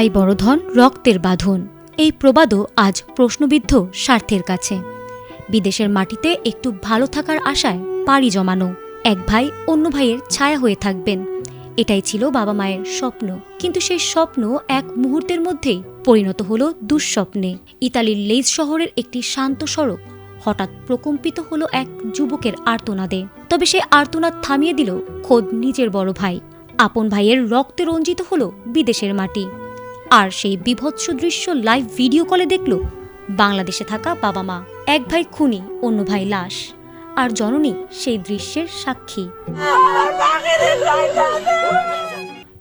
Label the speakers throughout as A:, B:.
A: ভাই বড় ধন, রক্তের বাঁধন, এই প্রবাদও আজ প্রশ্নবিদ্ধ স্বার্থের কাছে। বিদেশের মাটিতে একটু ভালো থাকার আশায় পাড়ি জমানো, এক ভাই অন্য ভাইয়ের ছায়া হয়ে থাকবেন, এটাই ছিল বাবা মায়ের স্বপ্ন। কিন্তু সেই স্বপ্ন এক মুহূর্তের মধ্যেই পরিণত হলো দুঃস্বপ্নে। ইতালির লেজ শহরের একটি শান্ত সড়ক হঠাৎ প্রকম্পিত হলো এক যুবকের আর্তনাদে। তবে সেই আর্তনাদ থামিয়ে দিল খোদ নিজের বড় ভাই। আপন ভাইয়ের রক্তে রঞ্জিত হলো বিদেশের মাটি। আর সেই বীভৎস দৃশ্য লাইভ ভিডিও কলে দেখল বাংলাদেশে থাকা বাবা মা। এক ভাই খুনি, অন্য ভাই লাশ, আর জননী সেই দৃশ্যের সাক্ষী।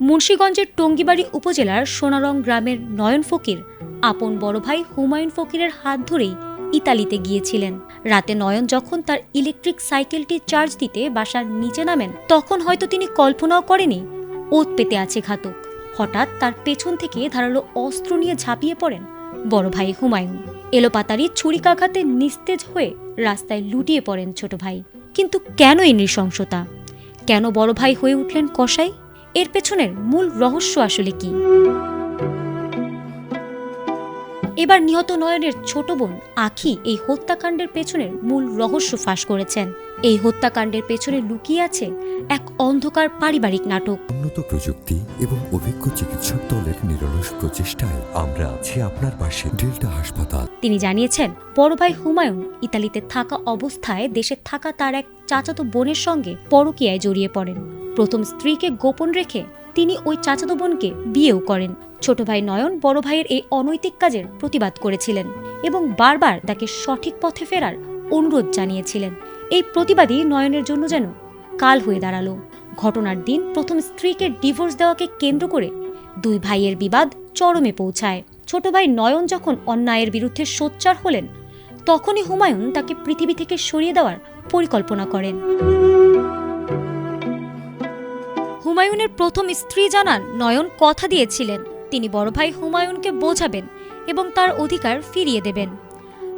A: মুন্সিগঞ্জের টঙ্গিবাড়ি উপজেলার সোনারং গ্রামের নয়ন ফকির আপন বড় ভাই হুমায়ুন ফকিরের হাত ধরেই ইতালিতে গিয়েছিলেন। রাতে নয়ন যখন তার ইলেকট্রিক সাইকেলটি চার্জ দিতে বাসার নিচে নামেন, তখন হয়তো তিনি কল্পনাও করেনি ওত পেতে আছে ঘাতক। হঠাৎ তার পেছন থেকে ধারালো অস্ত্র নিয়ে ঝাঁপিয়ে পড়েন বড় ভাই হুমায়ুন। এলোপাতাড়ি ছুরিকাঘাতে নিস্তেজ হয়ে রাস্তায় লুটিয়ে পড়েন ছোট ভাই। কিন্তু কেন এই নৃশংসতা? কেন বড় ভাই হয়ে উঠলেন কসাই? এর পেছনের মূল রহস্য আসলে কি? এবার নিহত নয়নের ছোট বোন আখি এই হত্যাকাণ্ডের পেছনের মূল রহস্য ফাঁস করেছেন। এই হত্যাকাণ্ডের পেছনে লুকিয়ে আছে এক অন্ধকার পারিবারিক নাটক।
B: উন্নত প্রযুক্তি এবং অভিজ্ঞ চিকিৎসক দলের নিরলস প্রচেষ্টায় আমরা আছি আপনার পাশে। ডেল্টা হাসপাতাল।
A: তিনি জানিয়েছেন, বড় ভাই হুমায়ুন ইতালিতে থাকা অবস্থায় দেশে থাকা তার এক চাচাতো বোনের সঙ্গে পরকীয়ায় জড়িয়ে পড়েন। প্রথম স্ত্রীকে গোপন রেখে তিনি ওই চাচাতো বোনকে বিয়েও করেন। ছোট ভাই নয়ন বড় ভাইয়ের এই অনৈতিক কাজের প্রতিবাদ করেছিলেন এবং বারবার তাকে সঠিক পথে ফেরার অনুরোধ জানিয়েছিলেন। এই প্রতিবাদই নয়নের জন্য যেন কাল হয়ে দাঁড়ালো। ঘটনার দিন প্রথম স্ত্রীকে ডিভোর্স দেওয়াকে কেন্দ্র করে দুই ভাইয়ের বিবাদ চরমে পৌঁছায়। ছোট ভাই নয়ন যখন অন্যায়ের বিরুদ্ধে সোচ্চার হলেন, তখনই হুমায়ুন তাকে পৃথিবী থেকে সরিয়ে দেওয়ার পরিকল্পনা করেন। হুমায়ুনের প্রথম স্ত্রী জানান, নয়ন কথা দিয়েছিলেন তিনি বড় ভাই হুমায়ুনকে বোঝাবেন এবং তার অধিকার ফিরিয়ে দেবেন।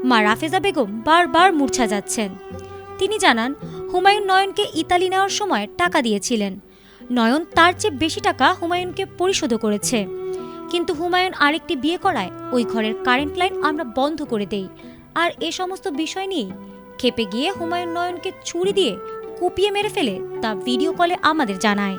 A: মা রাফেজা বেগম বারবার মূর্ছা যাচ্ছেন। তিনি জানান, হুমায়ুন নয়নকে ইতালি নেওয়ার সময় টাকা দিয়েছিলেন। নয়ন তার চেয়ে বেশি টাকা হুমায়ুনকে পরিশোধ করেছে। কিন্তু হুমায়ুন আরেকটি বিয়ে করায় ওই ঘরের কারেন্ট লাইন আমরা বন্ধ করে দেই। আর এ সমস্ত বিষয় নিয়ে ক্ষেপে গিয়ে হুমায়ুন নয়নকে ছুরি দিয়ে কুপিয়ে মেরে ফেলে তা ভিডিও কলে আমাদের জানায়।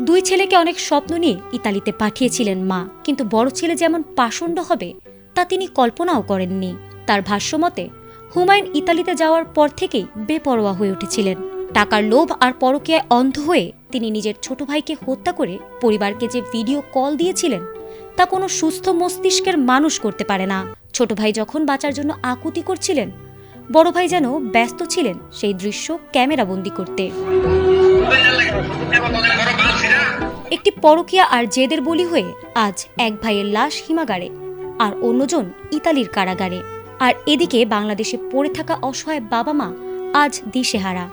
A: দুই ছেলেকে অনেক স্বপ্ন নিয়ে ইতালিতে পাঠিয়েছিলেন মা, কিন্তু বড় ছেলে যেমন পাষণ্ড হবে তা তিনি কল্পনাও করেননি। তার ভাষ্যমতে, হুমায়ুন ইতালিতে যাওয়ার পর থেকেই বেপরোয়া হয়ে উঠেছিলেন। টাকার লোভ আর পরকীয়ায় অন্ধ হয়ে তিনি নিজের ছোট ভাইকে হত্যা করে পরিবারকে যে ভিডিও কল দিয়েছিলেন তা কোনো সুস্থ মস্তিষ্কের মানুষ করতে পারে না। ছোট ভাই যখন বাঁচার জন্য আকুতি করছিলেন, বড় ভাই যেন ব্যস্ত ছিলেন সেই দৃশ্য ক্যামেরাবন্দি করতে। একটি পরকীয়া আর জেদের বলি হয়ে আজ এক ভাইয়ের লাশ হিমাগারে আর অন্যজন ইতালির কারাগারে। আর এদিকে বাংলাদেশে পড়ে থাকা অসহায় বাবা মা আজ দিশেহারা।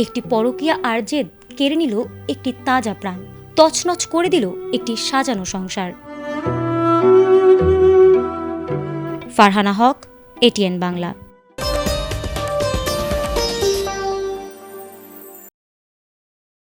A: একটি পরকীয়া আর জেদ কেড়ে নিল একটি তাজা প্রাণ, তছনছ করে দিল একটি সাজানো সংসার। ফারহানা হক, এটিএন বাংলা।